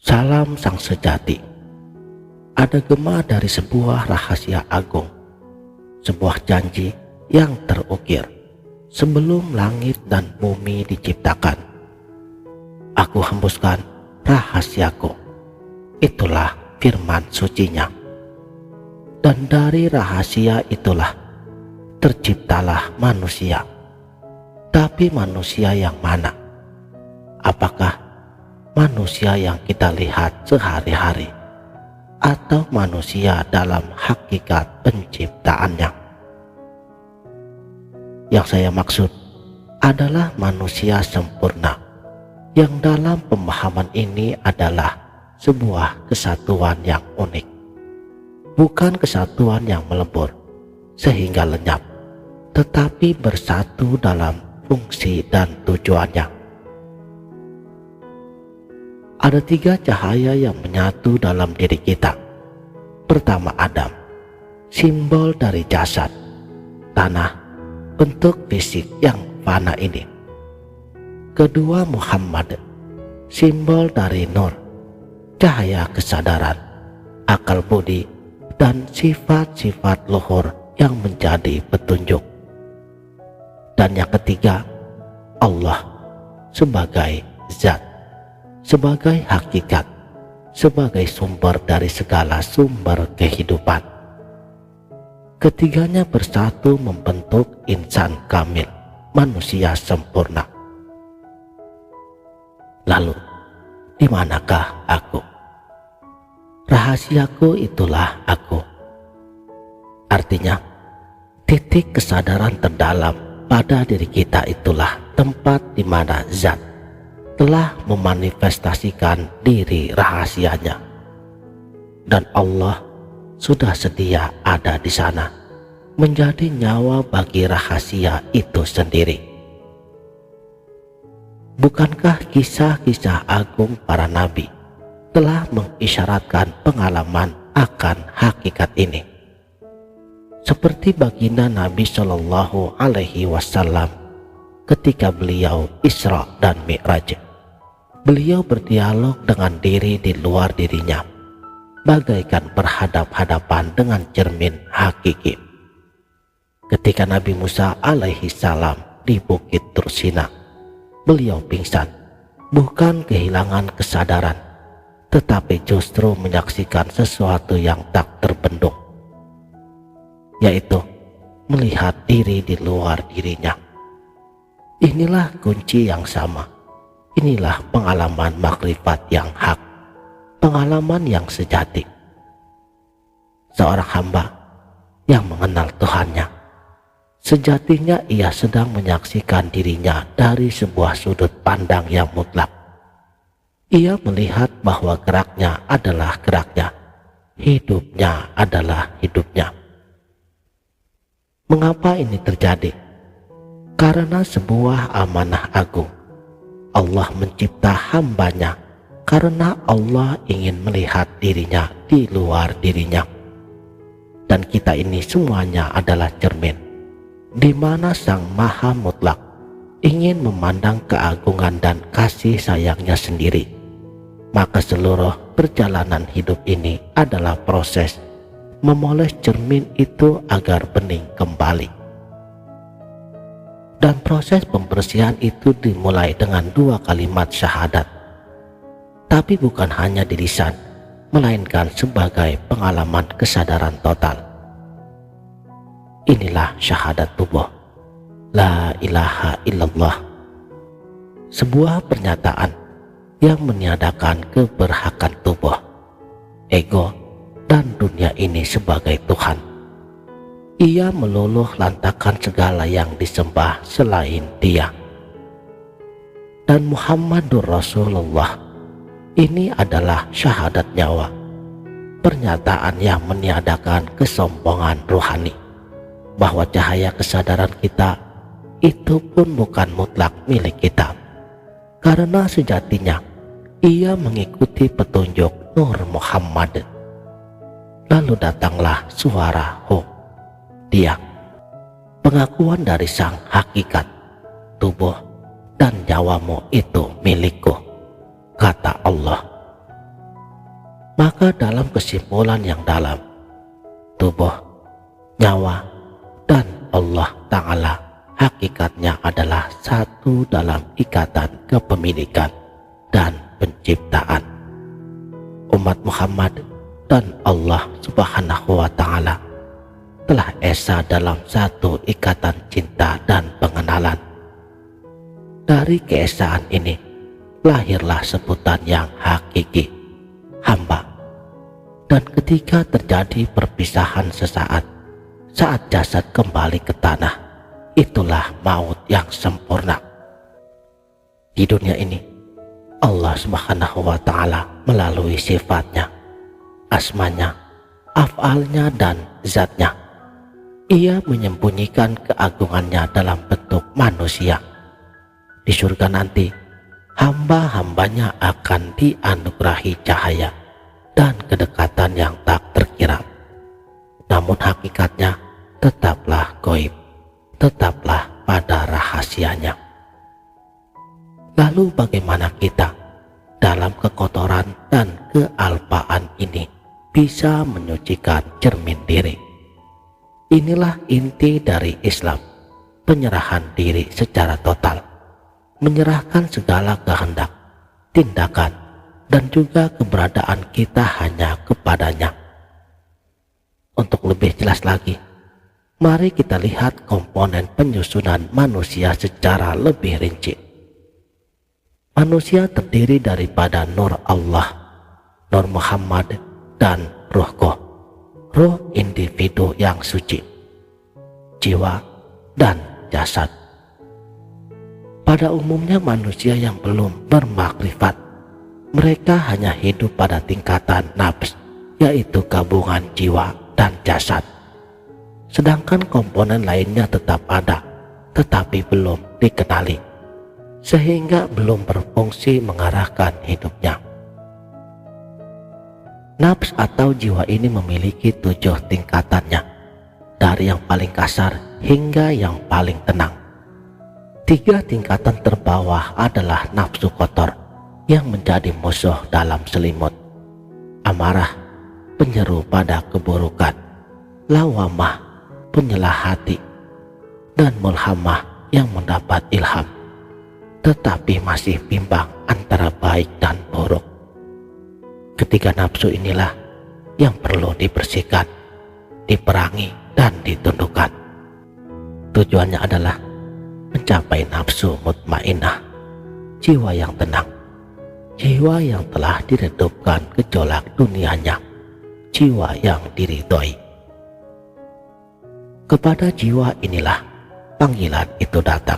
Salam sang sejati. Ada gema dari sebuah rahasia agung, sebuah janji yang terukir sebelum langit dan bumi diciptakan. Aku hembuskan rahasiaku, itulah firman sucinya. Dan dari rahasia itulah terciptalah manusia. Tapi manusia yang mana? Apakah manusia yang kita lihat sehari-hari, atau manusia dalam hakikat penciptaannya? Yang saya maksud adalah manusia sempurna, yang dalam pemahaman ini adalah sebuah kesatuan yang unik, bukan kesatuan yang melebur sehingga lenyap, tetapi bersatu dalam fungsi dan tujuannya. Ada 3 cahaya yang menyatu dalam diri kita. Pertama Adam, simbol dari jasad, tanah, bentuk fisik yang fana ini. Kedua Muhammad, simbol dari nur, cahaya kesadaran, akal budi, dan sifat-sifat luhur yang menjadi petunjuk. Dan yang ketiga, Allah sebagai zat, sebagai hakikat, sebagai sumber dari segala sumber kehidupan. Ketiganya bersatu membentuk insan kamil, manusia sempurna. Lalu, di manakah aku? Rahasiaku itulah aku. Artinya, titik kesadaran terdalam pada diri kita itulah tempat di mana zat telah memanifestasikan diri rahasianya, dan Allah sudah sedia ada di sana menjadi nyawa bagi rahasia itu sendiri. Bukankah kisah-kisah agung para nabi telah mengisyaratkan pengalaman akan hakikat ini? Seperti baginda Nabi Shallallahu Alaihi Wasallam ketika beliau Isra dan Mi'raj. Beliau berdialog dengan diri di luar dirinya, bagaikan berhadap-hadapan dengan cermin hakiki. Ketika Nabi Musa alaihi salam di Bukit Tursina, beliau pingsan, bukan kehilangan kesadaran, tetapi justru menyaksikan sesuatu yang tak terbendung, yaitu melihat diri di luar dirinya. Inilah kunci yang sama. Inilah pengalaman makrifat yang hak, pengalaman yang sejati. Seorang hamba yang mengenal Tuhannya, sejatinya ia sedang menyaksikan dirinya dari sebuah sudut pandang yang mutlak. Ia melihat bahwa geraknya adalah geraknya, hidupnya adalah hidupnya. Mengapa ini terjadi? Karena sebuah amanah agung. Allah mencipta hambanya karena Allah ingin melihat dirinya di luar dirinya. Dan kita ini semuanya adalah cermin, di mana Sang Maha Mutlak ingin memandang keagungan dan kasih sayangnya sendiri. Maka seluruh perjalanan hidup ini adalah proses memoles cermin itu agar bening kembali. Dan proses pembersihan itu dimulai dengan 2 kalimat syahadat. Tapi bukan hanya di lisan, melainkan sebagai pengalaman kesadaran total. Inilah syahadat tubuh, la ilaha illallah. Sebuah pernyataan yang meniadakan keberhakan tubuh, ego, dan dunia ini sebagai Tuhan. Ia meluluh lantakan segala yang disembah selain Dia. Dan Muhammadur Rasulullah, ini adalah syahadat nyawa, pernyataan yang meniadakan kesombongan rohani, bahwa cahaya kesadaran kita itu pun bukan mutlak milik kita, karena sejatinya ia mengikuti petunjuk Nur Muhammad. Lalu datanglah suara Dia, pengakuan dari sang hakikat, tubuh dan nyawamu itu milikku, kata Allah. Maka dalam kesimpulan yang dalam, tubuh, nyawa, dan Allah Ta'ala hakikatnya adalah satu dalam ikatan kepemilikan dan penciptaan. Umat Muhammad dan Allah Subhanahu wa Ta'ala telah esa dalam satu ikatan cinta dan pengenalan. Dari keesaan ini lahirlah sebutan yang hakiki, hamba. Dan ketika terjadi perpisahan sesaat, saat jasad kembali ke tanah, itulah maut yang sempurna. Di dunia ini, Allah Subhanahu wa Ta'ala melalui sifatnya, asmanya, af'alnya, dan zatnya, Ia menyembunyikan keagungannya dalam bentuk manusia. Di surga nanti, hamba-hambanya akan dianugerahi cahaya dan kedekatan yang tak terkira. Namun hakikatnya tetaplah gaib, tetaplah pada rahasianya. Lalu bagaimana kita dalam kekotoran dan kealpaan ini bisa menyucikan cermin diri? Inilah inti dari Islam, penyerahan diri secara total, menyerahkan segala kehendak, tindakan, dan juga keberadaan kita hanya kepadanya. Untuk lebih jelas lagi, mari kita lihat komponen penyusunan manusia secara lebih rinci. Manusia terdiri daripada Nur Allah, Nur Muhammad, dan Ruh, roh individu yang suci, jiwa, dan jasad. Pada umumnya manusia yang belum bermakrifat, mereka hanya hidup pada tingkatan nafs, yaitu gabungan jiwa dan jasad. Sedangkan komponen lainnya tetap ada, tetapi belum dikenali, sehingga belum berfungsi mengarahkan hidupnya. Nafs atau jiwa ini memiliki 7 tingkatannya, dari yang paling kasar hingga yang paling tenang. 3 tingkatan terbawah adalah nafsu kotor yang menjadi musuh dalam selimut, amarah, penyeru pada keburukan, lawamah, penyelah hati, dan mulhamah yang mendapat ilham, tetapi masih bimbang antara baik dan buruk. Ketiga nafsu inilah yang perlu dibersihkan, diperangi, dan ditundukkan. Tujuannya adalah mencapai nafsu mutmainnah, jiwa yang tenang, jiwa yang telah diredupkan gejolak dunianya, jiwa yang diridhoi. Kepada jiwa inilah panggilan itu datang.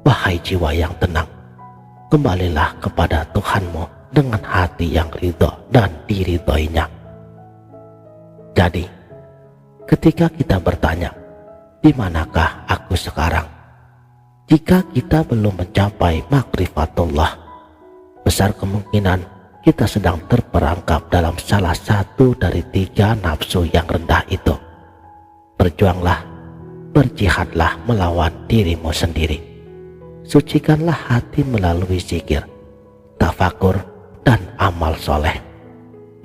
Wahai jiwa yang tenang, kembalilah kepada Tuhanmu dengan hati yang ridho dan diridhoinya. Jadi, ketika kita bertanya, di manakah aku sekarang? Jika kita belum mencapai makrifatullah, besar kemungkinan kita sedang terperangkap dalam salah satu dari 3 nafsu yang rendah itu. Berjuanglah, berjihadlah melawan dirimu sendiri. Sucikanlah hati melalui zikir, tafakur, dan amal soleh,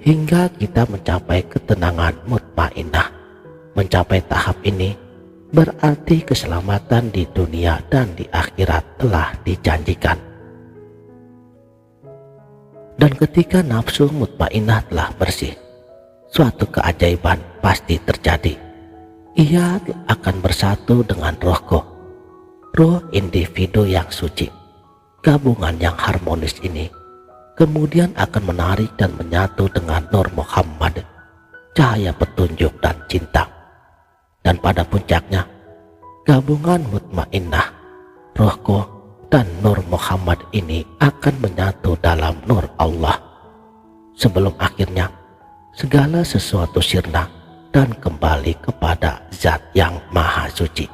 hingga kita mencapai ketenangan mutmainnah. Mencapai tahap ini berarti keselamatan di dunia dan di akhirat telah dijanjikan. Dan ketika nafsu mutmainnah telah bersih, suatu keajaiban pasti terjadi. Ia akan bersatu dengan rohku, roh individu yang suci. Gabungan yang harmonis ini kemudian akan menarik dan menyatu dengan Nur Muhammad, cahaya petunjuk dan cinta. Dan pada puncaknya, gabungan mutmainnah, rohku, dan Nur Muhammad ini akan menyatu dalam Nur Allah, sebelum akhirnya segala sesuatu sirna dan kembali kepada Zat yang Maha Suci.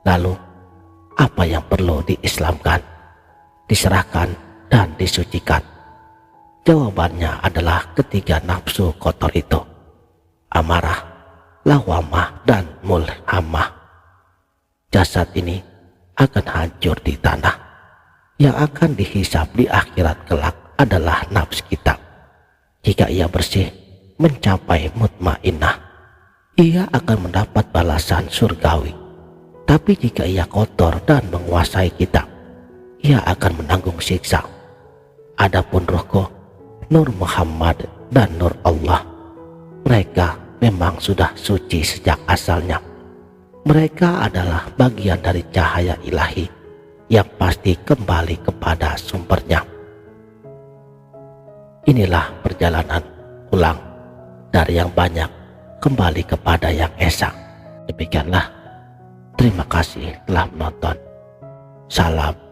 Lalu, apa yang perlu diislamkan, diserahkan, dan disucikan? Jawabannya adalah ketiga nafsu kotor itu, amarah, lawamah, dan mulhamah. Jasad ini akan hancur di tanah, yang akan dihisap di akhirat kelak adalah nafs kita. Jika ia bersih, mencapai mutmainnah, ia akan mendapat balasan surgawi. Tapi jika ia kotor dan menguasai kita, ia akan menanggung siksa. Adapun rohku, Nur Muhammad dan Nur Allah, mereka memang sudah suci sejak asalnya. Mereka adalah bagian dari cahaya ilahi yang pasti kembali kepada sumbernya. Inilah perjalanan ulang dari yang banyak kembali kepada yang esa. Demikianlah. Terima kasih telah menonton. Salam